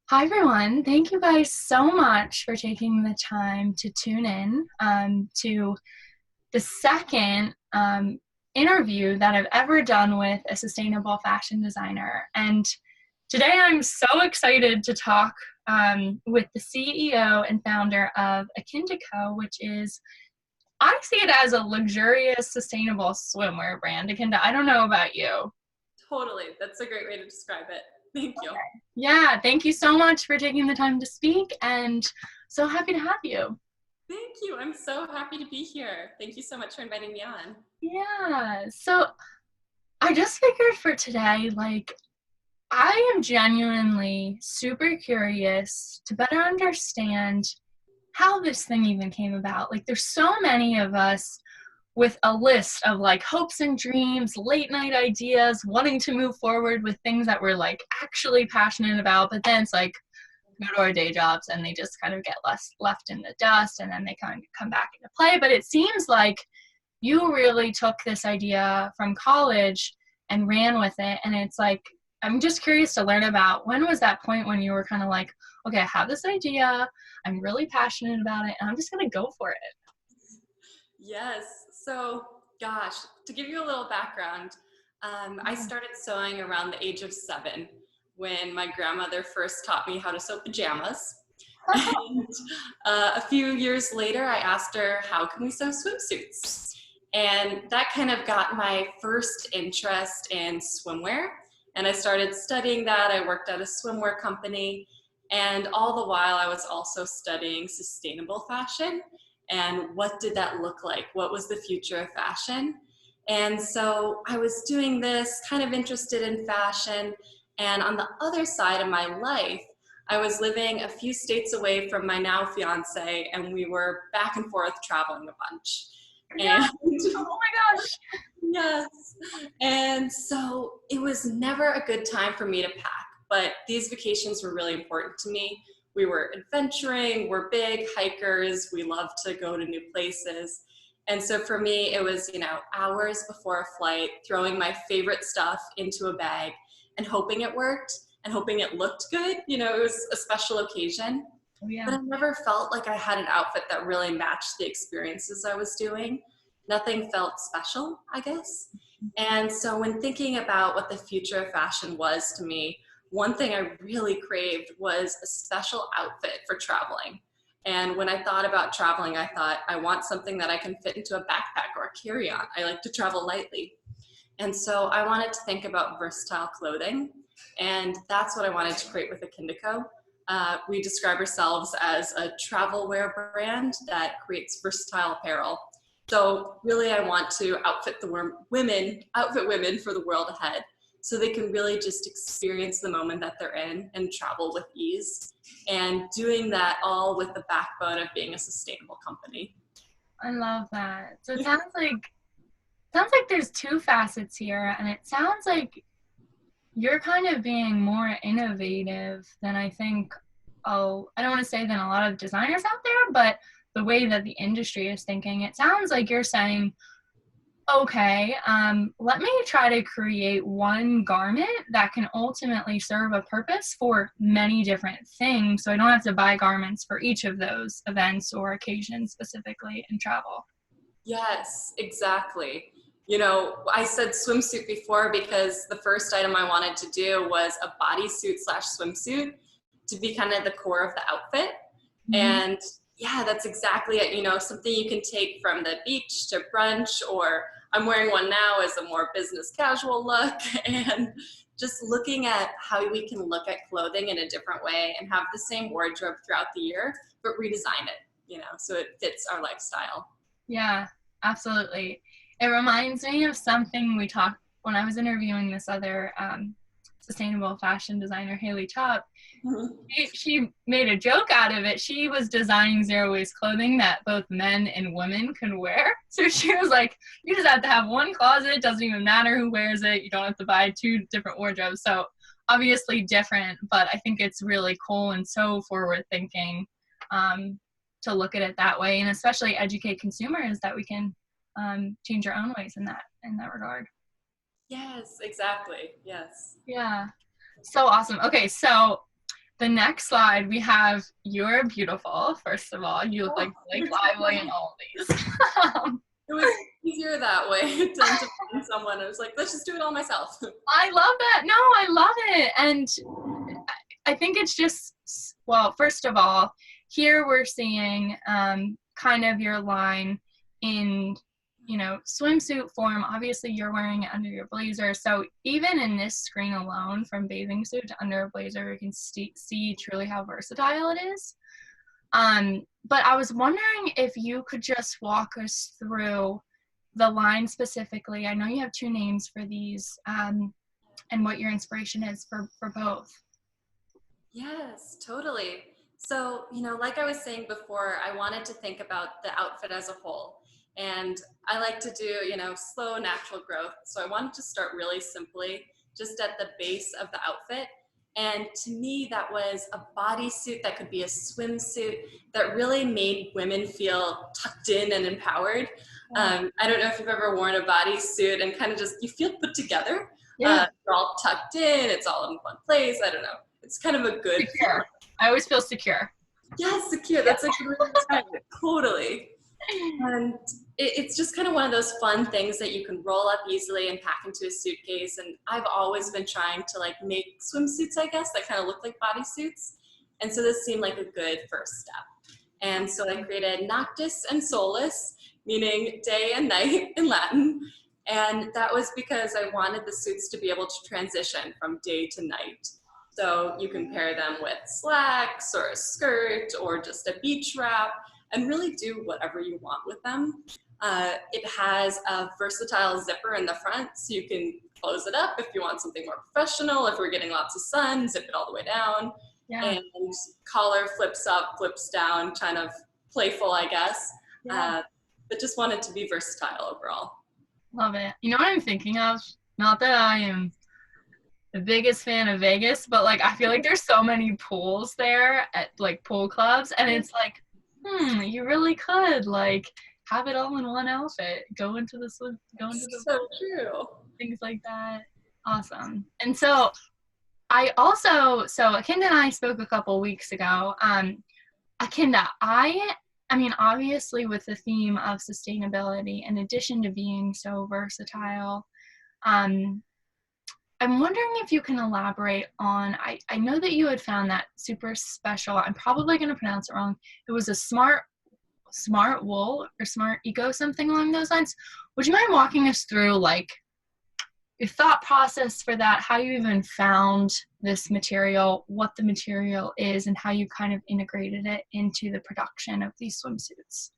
Hi, everyone. Thank you guys so much for taking the time to tune in to the second interview that I've ever done with a sustainable fashion designer. And today I'm so excited to talk with the CEO and founder of Akinda, which is, I see it as a luxurious, sustainable swimwear brand. Akinda, I don't know about you. Totally. That's a great way to describe it. Thank you. Yeah, thank you so much for taking the time to speak, and so happy to have you. Thank you. I'm so happy to be here. Thank you so much for inviting me on. Yeah, so I just figured for today, I am genuinely super curious to better understand how this thing even came about. Like, there's so many of us with a list of hopes and dreams, late night ideas, wanting to move forward with things that we're actually passionate about, but then it's like go to our day jobs and they just kind of get left in the dust, and then they kind of come back into play. But it seems like you really took this idea from college and ran with it, and it's like I'm just curious to learn about when was that point when you were kind of like, okay, I have this idea, I'm really passionate about it, and I'm just gonna go for it. Yes. So, gosh, to give you a little background, I started sewing around the age of 7 when my grandmother first taught me how to sew pajamas. And a few years later, I asked her, how can we sew swimsuits? And that kind of got my first interest in swimwear. And I started studying that. I worked at a swimwear company. And all the while, I was also studying sustainable fashion. And what did that look like? What was the future of fashion? And so I was doing this, kind of interested in fashion. And on the other side of my life, I was living a few states away from my now fiance, and we were back and forth traveling a bunch. Yeah. And Oh my gosh. yes, and so it was never a good time for me to pack, but these vacations were really important to me. We were adventuring, we're big hikers, we love to go to new places. And so for me, it was, hours before a flight, throwing my favorite stuff into a bag and hoping it worked and hoping it looked good. It was a special occasion, Oh but yeah. I never felt like I had an outfit that really matched the experiences I was doing. Nothing felt special, I guess. And so when thinking about what the future of fashion was to me, one thing I really craved was a special outfit for traveling. And when I thought about traveling, I thought, I want something that I can fit into a backpack or a carry-on. I like to travel lightly. And so I wanted to think about versatile clothing. And that's what I wanted to create with Akinda. We describe ourselves as a travel wear brand that creates versatile apparel. So really I want to outfit women for the world ahead so they can really just experience the moment that they're in and travel with ease. And doing that all with the backbone of being a sustainable company. I love that. So it sounds like there's two facets here, and it sounds like you're kind of being more innovative than I think, oh, I don't want to say than a lot of designers out there, but the way that the industry is thinking, it sounds like you're saying, okay, let me try to create one garment that can ultimately serve a purpose for many different things. So I don't have to buy garments for each of those events or occasions specifically in travel. Yes, exactly. I said swimsuit before because the first item I wanted to do was a bodysuit slash swimsuit to be kind of the core of the outfit. Mhm. And yeah, that's exactly it. Something you can take from the beach to brunch, or I'm wearing one now as a more business casual look. And just looking at how we can look at clothing in a different way and have the same wardrobe throughout the year, but redesign it, so it fits our lifestyle. Yeah, absolutely. It reminds me of something we talked when I was interviewing this other sustainable fashion designer, Haley Chop. She made a joke out of it. She was designing zero waste clothing that both men and women can wear. So she was like, you just have to have one closet. It doesn't even matter who wears it. You don't have to buy two different wardrobes. So obviously different, but I think it's really cool and so forward thinking um, to look at it that way, and especially educate consumers that we can change our own ways in that regard. Yes, exactly. Yes. Yeah. So awesome. Okay, so the next slide, we have you're beautiful, first of all. You look like Lively in all these. It was easier that way than to find someone. I was like, let's just do it all myself. I love that. No, I love it. And I think it's just, well, first of all, here we're seeing kind of your line in, swimsuit form. Obviously, you're wearing it under your blazer. So even in this screen alone, from bathing suit to under a blazer, you can see truly how versatile it is. But I was wondering if you could just walk us through the line specifically. I know you have two names for these, and what your inspiration is for both. Yes, totally. So, like I was saying before, I wanted to think about the outfit as a whole. And I like to do, slow natural growth. So I wanted to start really simply, just at the base of the outfit. And to me, that was a bodysuit that could be a swimsuit that really made women feel tucked in and empowered. I don't know if you've ever worn a bodysuit and kind of just, you feel put together. Yeah. You're all tucked in, it's all in one place. I don't know. It's kind of a good secure. I always feel secure. Yeah, secure. That's a good way to describe it. Totally. And it's just kind of one of those fun things that you can roll up easily and pack into a suitcase. And I've always been trying to make swimsuits, I guess, that kind of look like bodysuits. And so this seemed like a good first step. And so I created Noctis and Solus, meaning day and night in Latin. And that was because I wanted the suits to be able to transition from day to night. So you can pair them with slacks or a skirt or just a beach wrap and really do whatever you want with them. It has a versatile zipper in the front, so you can close it up if you want something more professional. If we're getting lots of sun, zip it all the way down. Yeah. And collar flips up, flips down, kind of playful, I guess. Yeah. But just wanted to be versatile overall. Love it. You know what I'm thinking of? Not that I am the biggest fan of Vegas, but I feel like there's so many pools there at pool clubs, and it's you really could have it all in one outfit. Go into the so pool, true. things like that. Awesome. And so Akinda and I spoke a couple weeks ago. Akinda, I mean, obviously with the theme of sustainability, in addition to being so versatile, I'm wondering if you can elaborate on, I know that you had found that super special, I'm probably going to pronounce it wrong, it was a smart wool or smart eco, something along those lines. Would you mind walking us through your thought process for that, how you even found this material, what the material is, and how you kind of integrated it into the production of these swimsuits?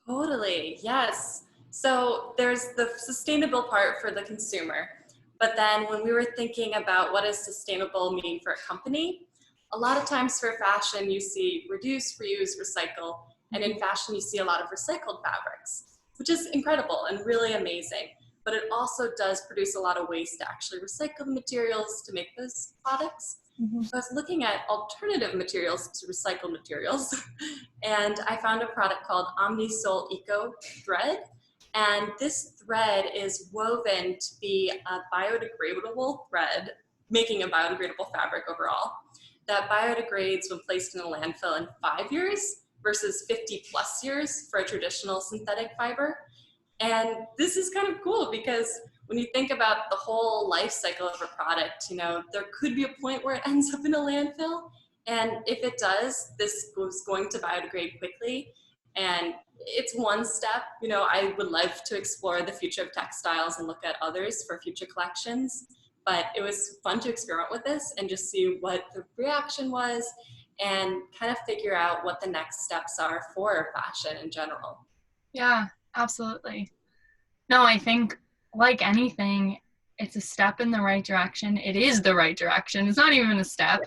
Totally, yes. So there's the sustainable part for the consumer. But then when we were thinking about what does sustainable mean for a company, a lot of times for fashion, you see reduce, reuse, recycle. And in fashion, you see a lot of recycled fabrics, which is incredible and really amazing. But it also does produce a lot of waste to actually recycle the materials to make those products. Mm-hmm. So I was looking at alternative materials to recycled materials, and I found a product called Amni Soul Eco Thread. And this thread is woven to be a biodegradable thread, making a biodegradable fabric overall, that biodegrades when placed in a landfill in 5 years versus 50 plus years for a traditional synthetic fiber. And this is kind of cool because when you think about the whole life cycle of a product, there could be a point where it ends up in a landfill. And if it does, this is going to biodegrade quickly. And it's one step. I would love to explore the future of textiles and look at others for future collections. But it was fun to experiment with this and just see what the reaction was and kind of figure out what the next steps are for fashion in general. Yeah, absolutely. No, I think like anything, it's a step in the right direction. It is the right direction. It's not even a step.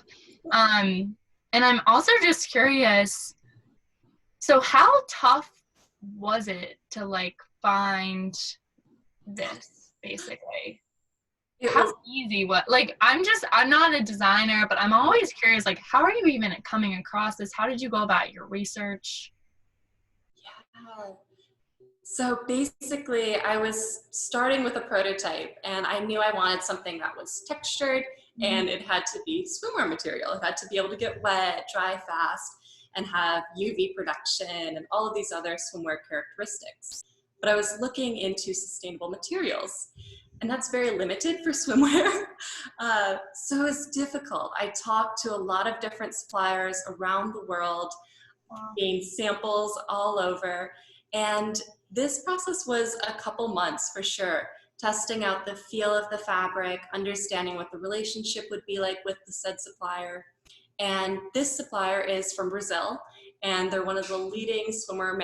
And I'm also just curious, so how tough was it to find this basically? How easy what I'm not a designer, but I'm always curious, how are you even coming across this? How did you go about your research? Yeah. So basically, I was starting with a prototype, and I knew I wanted something that was textured and it had to be swimwear material. It had to be able to get wet, dry fast, and have UV protection and all of these other swimwear characteristics. But I was looking into sustainable materials, and that's very limited for swimwear. So it's difficult. I talked to a lot of different suppliers around the world, gained samples all over, and this process was a couple months for sure, testing out the feel of the fabric, understanding what the relationship would be like with the said supplier. And this supplier is from Brazil, and they're one of the leading swimwear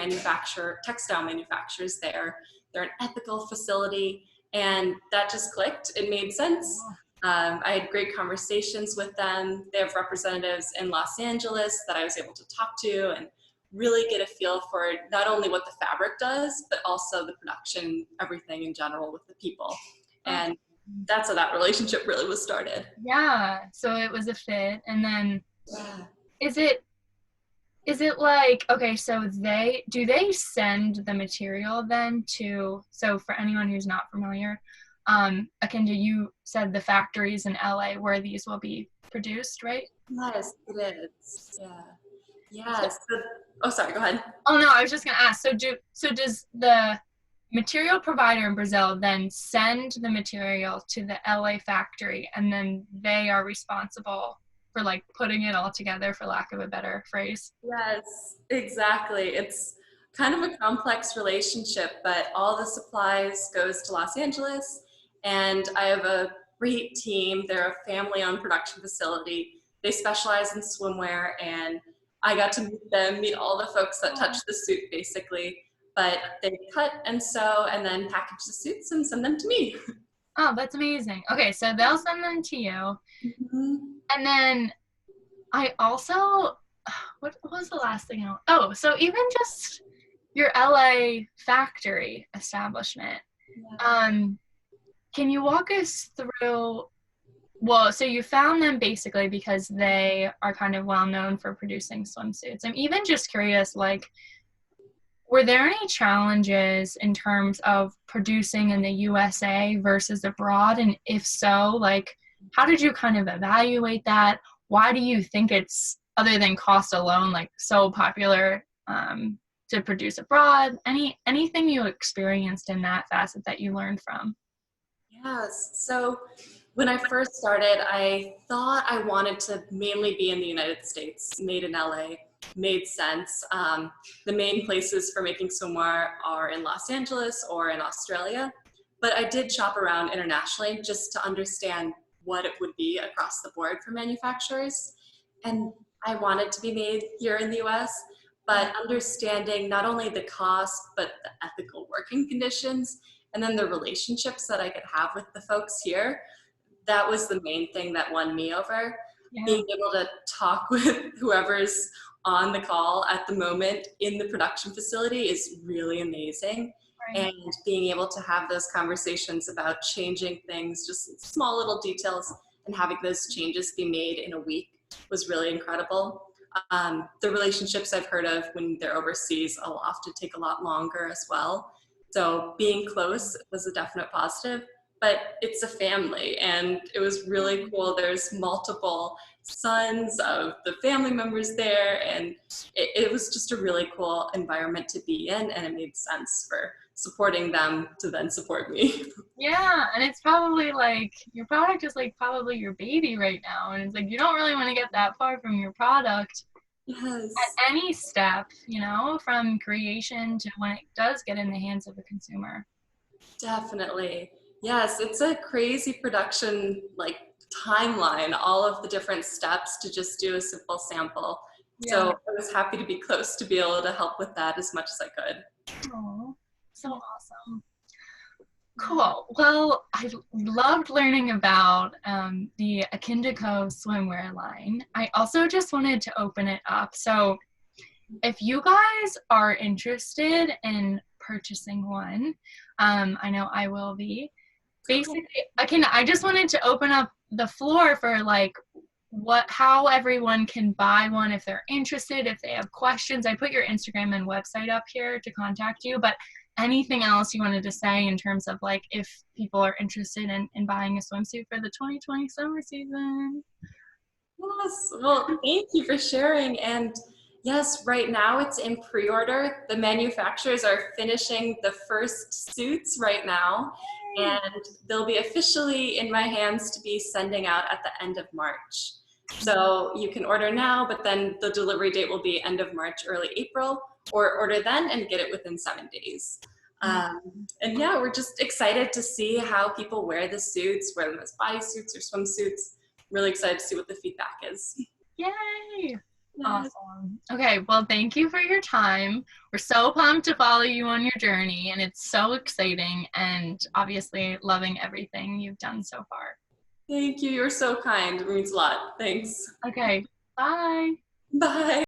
textile manufacturers there. They're an ethical facility, and that just clicked. It made sense. I had great conversations with them. They have representatives in Los Angeles that I was able to talk to and really get a feel for not only what the fabric does, but also the production, everything in general with the people. And that's how that relationship really was started. Yeah, so it was a fit. And then Yeah. is it like, okay, so do they send the material then to, so for anyone who's not familiar, Akinda, you said the factories in LA where these will be produced, right? Yes, it is. Yeah. Yes. Oh, sorry, go ahead. Oh no, I was just gonna ask, so does the material provider in Brazil then send the material to the LA factory, and then they are responsible for like putting it all together, for lack of a better phrase? Yes, exactly. It's kind of a complex relationship, but all the supplies goes to Los Angeles, and I have a great team. They're a family-owned production facility. They specialize in swimwear, and I got to meet them, meet all the folks that touch the suit basically. But they cut and sew and then package the suits and send them to me. Oh, that's amazing. Okay, so they'll send them to you. Mm-hmm. And then I also, what was the last thing? So even just your LA factory establishment, can you walk us through, well, so you found them basically because they are kind of well known for producing swimsuits. I'm even just curious, like, were there any challenges in terms of producing in the USA versus abroad? And if so, like, how did you kind of evaluate that? Why do you think it's, other than cost alone, like so popular to produce abroad? Anything you experienced in that facet that you learned from? Yes. So when I first started, I thought I wanted to mainly be in the United States, made in LA. Made sense. The main places for making swimwear are in Los Angeles or in Australia, but I did shop around internationally just to understand what it would be across the board for manufacturers. And I wanted to be made here in the US, but understanding not only the cost, but the ethical working conditions, and then the relationships that I could have with the folks here, that was the main thing that won me over. Yeah. Being able to talk with whoever's on the call at the moment in the production facility is really amazing. Right. And being able to have those conversations about changing things, just small little details, and having those changes be made in a week was really incredible. The relationships I've heard of when they're overseas will often take a lot longer as well. So being close was a definite positive, but it's a family, and it was really cool. There's multiple sons of the family members there, and it was just a really cool environment to be in, and it made sense for supporting them to then support me. Yeah, and it's probably like your product is like probably your baby right now, and it's like you don't really want to get that far from your product. Yes. At any step, you know, from creation to when it does get in the hands of the consumer. Definitely. Yes, it's a crazy production like timeline, all of the different steps to just do a simple sample. Yeah. So I was happy to be close to be able to help with that as much as I could. Oh, so awesome. Cool. Well, I loved learning about the Akinda swimwear line. I also just wanted to open it up. So if you guys are interested in purchasing one, I know I will be. Basically, I just wanted to open up the floor for like how everyone can buy one if they're interested, if they have questions. I put your Instagram and website up here to contact you, but anything else you wanted to say in terms of like if people are interested in buying a swimsuit for the 2020 summer season? Yes, well, thank you for sharing. And yes, right now it's in pre-order. The manufacturers are finishing the first suits right now, and they'll be officially in my hands to be sending out at the end of March. So you can order now, but then the delivery date will be end of March, early April, or order then and get it within 7 days. And yeah, we're just excited to see how people wear the suits, wear them as bodysuits or swimsuits. Really excited to see what the feedback is. Yay! Yes. Awesome. Okay, well, thank you for your time. We're so pumped to follow you on your journey, and it's so exciting, and obviously loving everything you've done so far. Thank you. You're so kind. It means a lot. Thanks. Okay, bye. Bye.